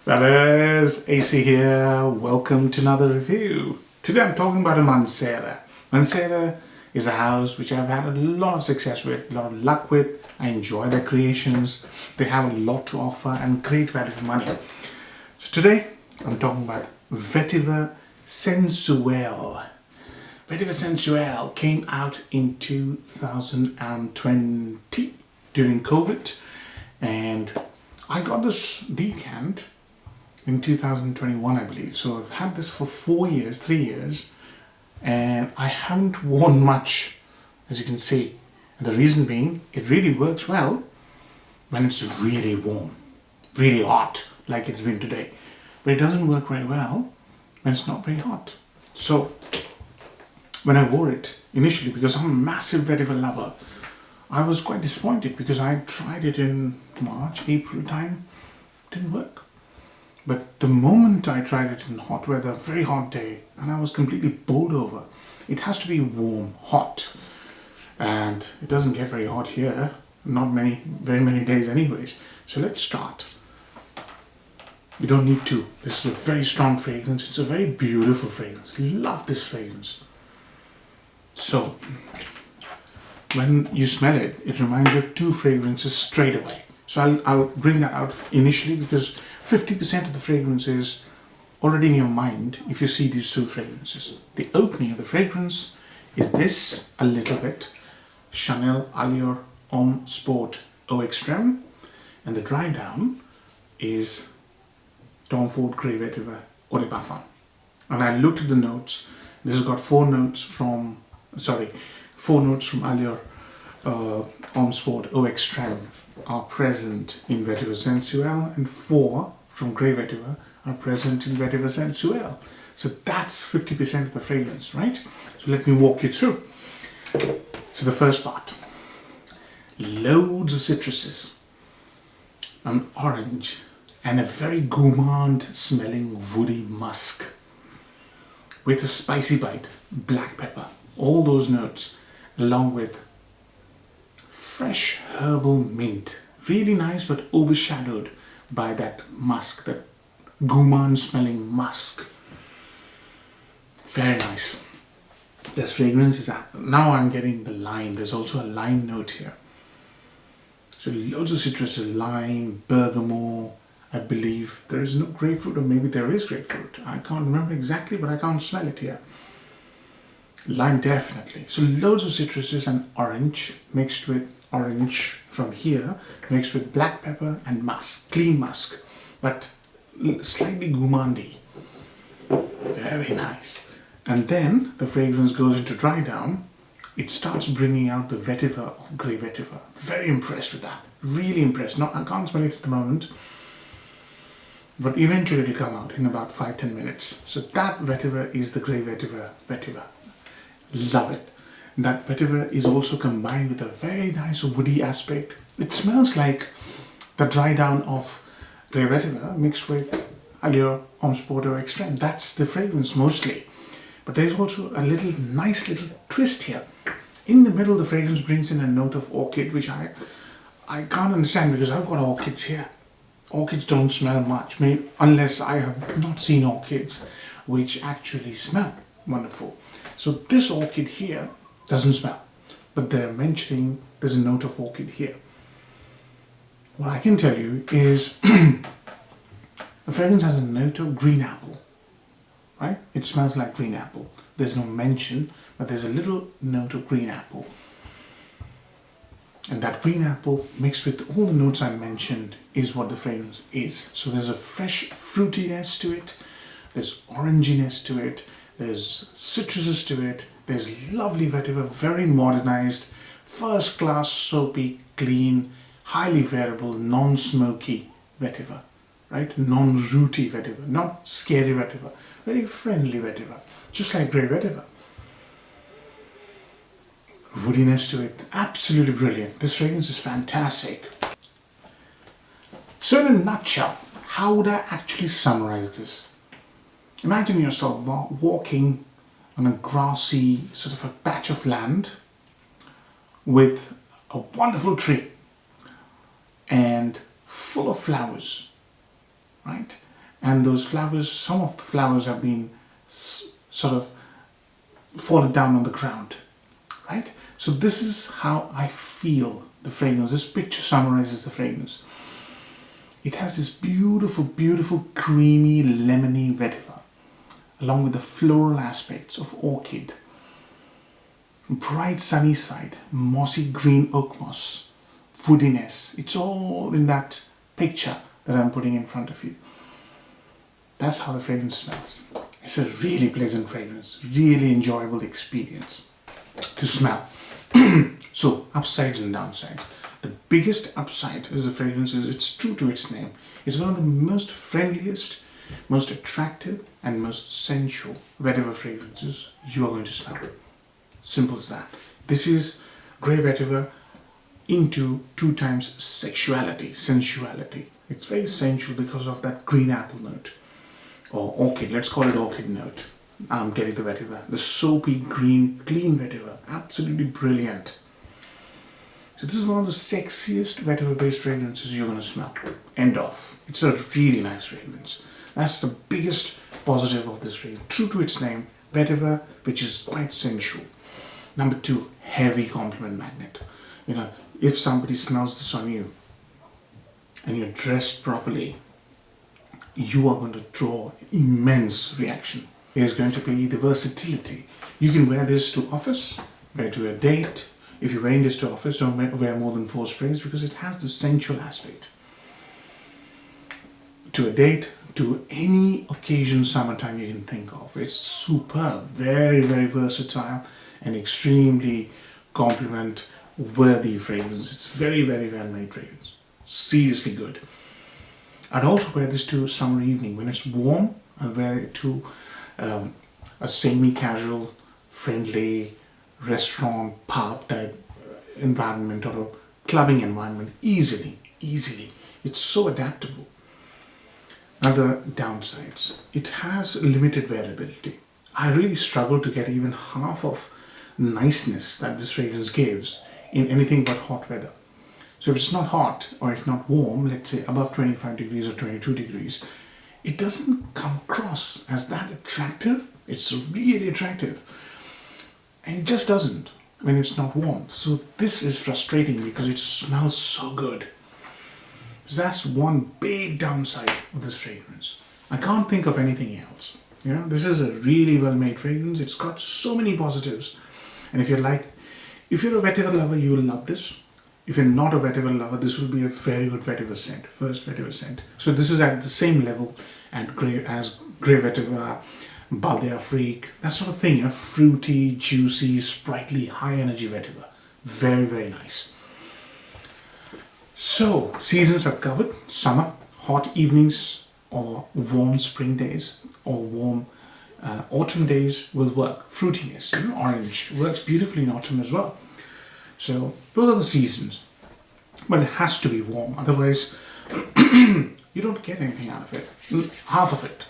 Fellas, AC here. Welcome to another review. Today I'm talking about a Mancera. Mancera is a house which I've had a lot of success with, a lot of luck with. I enjoy their creations. They have a lot to offer and great value for money. So today I'm talking about Vetiver Sensuel. Vetiver Sensuel came out in 2020 during COVID, and I got this decant in 2021, I believe. So I've had this for 3 years, and I haven't worn much, as you can see. And the reason being, it really works well when it's really warm, really hot, like it's been today. But it doesn't work very well when it's not very hot. So when I wore it initially, because I'm a massive vetiver lover, I was quite disappointed because I tried it in March, April time, didn't work. But the moment I tried it in hot weather, very hot day, and I was completely bowled over. It has to be warm, hot, and it doesn't get very hot here, not very many days anyways. So let's start. You don't need to. This is a very strong fragrance. It's a very beautiful fragrance. Love this fragrance. So when you smell it, it reminds you of two fragrances straight away. So I'll bring that out initially because 50% of the fragrance is already in your mind if you see these two fragrances. The opening of the fragrance is this, a little bit, Chanel Allure Homme Sport Eau Extrême, and the dry down is Tom Ford Grey Vetiver Eau de Parfum. And I looked at the notes. This has got four notes from Allure Homme Sport Eau Extrême are present in Vetiver Sensuel, and 4 from Grey Vetiver are present in Vetiver Sensuel. So that's 50% of the fragrance, right? So let me walk you through. So the first part, loads of citruses, an orange, and a very gourmand smelling woody musk with a spicy bite, black pepper, all those notes, along with fresh herbal mint, really nice but overshadowed by that musk, that gourmand smelling musk. Very nice. This fragrance is, now I'm getting the lime. There's also a lime note here. So loads of citrus, lime, bergamot. I believe there is no grapefruit, or maybe there is grapefruit. I can't remember exactly, but I can't smell it here. Lime definitely. So loads of citruses and orange mixed with orange from here, mixed with black pepper and musk, clean musk, but slightly gourmandy. Very nice. And then the fragrance goes into dry down. It starts bringing out the vetiver of Grey Vetiver. Very impressed with that. Really impressed. No, I can't smell it at the moment, but eventually it will come out in about 5-10 minutes. So that vetiver is the Grey Vetiver vetiver. Love it. That vetiver is also combined with a very nice woody aspect. It smells like the dry down of Grey Vetiver mixed with Allure Homme Sport Eau Extrême. That's the fragrance mostly. But there's also a nice little twist here. In the middle, the fragrance brings in a note of orchid, which I can't understand because I've got orchids here. Orchids don't smell much, unless I have not seen orchids which actually smell wonderful. So this orchid here doesn't smell, but they're mentioning there's a note of orchid here. What I can tell you is the fragrance has a note of green apple, right? It smells like green apple. There's no mention, but there's a little note of green apple. And that green apple mixed with all the notes I mentioned is what the fragrance is. So there's a fresh fruitiness to it, there's oranginess to it, there's citruses to it, there's lovely vetiver, very modernized, first class, soapy, clean, highly variable, non-smoky vetiver, right? Non-rooty vetiver, not scary vetiver, very friendly vetiver, just like Grey Vetiver. Woodiness to it, absolutely brilliant. This fragrance is fantastic. So in a nutshell, how would I actually summarize this? Imagine yourself walking on a grassy sort of a patch of land with a wonderful tree and full of flowers, right? and those flowers, some of the flowers have been sort of fallen down on the ground, right? So this is how I feel the fragrance. This picture summarizes the fragrance. It has this beautiful, beautiful, creamy, lemony vetiver, along with the floral aspects of orchid, bright sunny side, mossy green oak moss, woodiness. It's all in that picture that I'm putting in front of you. That's how the fragrance smells. It's a really pleasant fragrance, really enjoyable experience to smell. So, upsides and downsides. The biggest upside is the fragrance is it's true to its name. It's one of the most friendliest, most attractive and most sensual vetiver fragrances you are going to smell. Simple as that. This is grey vetiver into 2 times sexuality, sensuality. It's very sensual because of that green apple note. Or orchid, let's call it orchid note. I'm getting the vetiver. The soapy green, clean vetiver. Absolutely brilliant. So this is one of the sexiest vetiver based fragrances you're going to smell. End of. It's a really nice fragrance. That's the biggest positive of this fragrance. True to its name, vetiver, which is quite sensual. Number 2, heavy compliment magnet. You know, if somebody smells this on you and you're dressed properly, you are going to draw immense reaction. There's going to be the versatility. You can wear this to office, wear to a date. If you're wearing this to office, don't wear more than 4 sprays because it has the sensual aspect. To a date, to any occasion, summertime you can think of. It's superb, very, very versatile and extremely compliment worthy fragrance. It's very, very well made fragrance. Seriously good. I'd also wear this to summer evening. When it's warm, I'll wear it to a semi-casual, friendly restaurant, pub type environment or a clubbing environment easily. It's so adaptable. Other downsides. It has limited wearability. I really struggle to get even half of niceness that this fragrance gives in anything but hot weather. So if it's not hot or it's not warm, let's say above 25 degrees or 22 degrees, it doesn't come across as that attractive. It's really attractive. And it just doesn't when it's not warm. So this is frustrating because it smells so good. So that's one big downside of this fragrance. I can't think of anything else. You know, this is a really well-made fragrance. It's got so many positives. And if you're a vetiver lover, you will love this. If you're not a vetiver lover, this will be a very good vetiver scent, first vetiver scent. So this is at the same level as grey vetiver, Baldia Freak, that sort of thing. You know, fruity, juicy, sprightly, high energy vetiver. Very, very nice. So, seasons are covered. Summer, hot evenings or warm spring days or warm autumn days will work. Fruitiness, you know, orange works beautifully in autumn as well. So, those are the seasons. But it has to be warm, otherwise you don't get anything out of it. Half of it.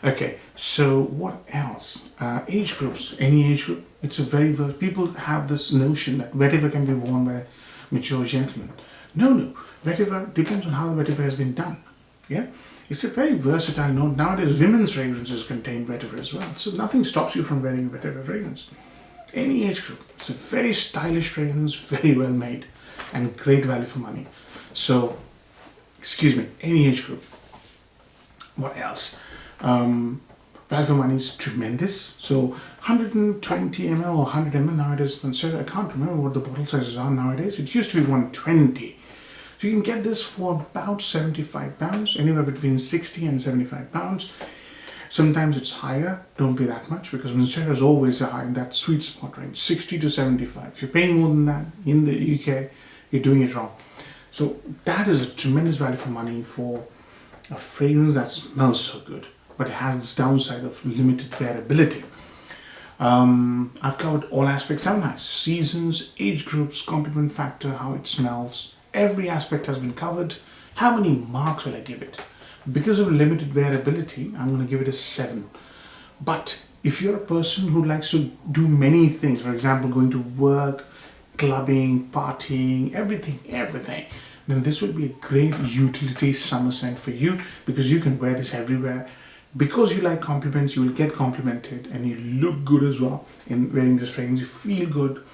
Okay, so what else? Age groups, any age group. It's a very, people have this notion that vetiver can be worn by mature gentlemen. No. Vetiver depends on how the vetiver has been done. Yeah, it's a very versatile note. Nowadays, women's fragrances contain vetiver as well. So nothing stops you from wearing a vetiver fragrance. Any age group. It's a very stylish fragrance, very well made, and great value for money. So, any age group. What else? Value for money is tremendous. So 120 ml or 100 ml nowadays, Mancera, I can't remember what the bottle sizes are nowadays. It used to be 120. So you can get this for about £75, anywhere between 60 and £75. Sometimes it's higher, don't pay that much because Mancera is always high in that sweet spot range, 60 to 75. If you're paying more than that in the UK, you're doing it wrong. So that is a tremendous value for money for a fragrance that smells so good, but it has this downside of limited wearability. I've covered all aspects, haven't I? Seasons, age groups, compliment factor, how it smells. Every aspect has been covered. How many marks will I give it? Because of limited wearability, I'm going to give it a 7. But if you're a person who likes to do many things, for example, going to work, clubbing, partying, everything, then this will be a great utility summer scent for you, because you can wear this everywhere. Because you like compliments, you will get complimented, and you look good as well in wearing this fragrance. You feel good.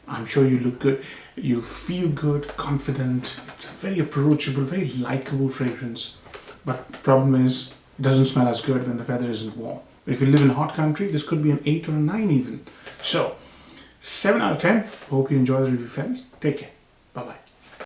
I'm sure you look good. You feel good, confident. It's a very approachable, very likable fragrance. But the problem is, it doesn't smell as good when the weather isn't warm. But if you live in a hot country, this could be an 8 or a 9 even. So, 7 out of 10. Hope you enjoy the review, friends. Take care. Bye-bye.